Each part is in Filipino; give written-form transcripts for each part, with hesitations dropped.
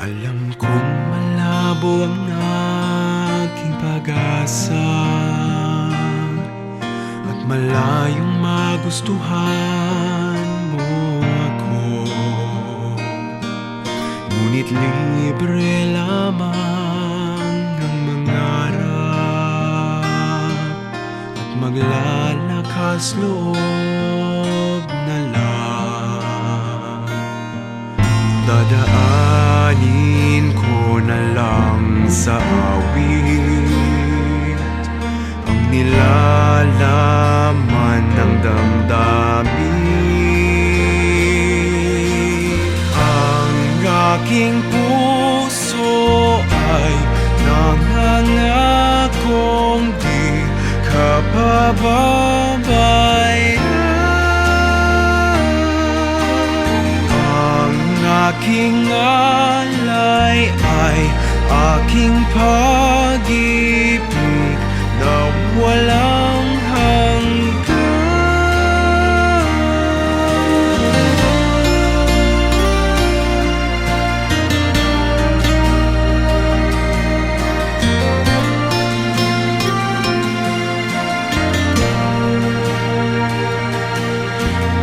Alam kong malabo ang aking pag-asa at malayong magustuhan mo ako. Ngunit libre lamang ang mangarap at maglalakas loob na lang. Dadaanin ko na lang sa awit ang nilalaman ng damdamin. Ang aking puso ay nangangakong di ka pababayaan. Aking alay ay aking pag-ibig na walang hanggan.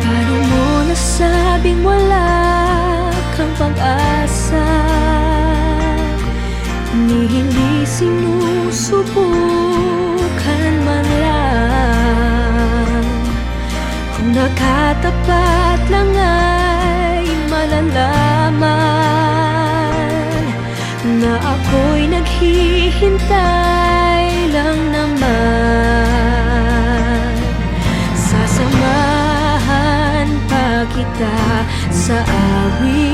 Paano mo nasabing wala kang pag-asa, ni hindi sinusubukan man lang? Kung nakatapat lang ay malalaman na ako'y naghihintay lang naman. Sasamahan pa kita sa awit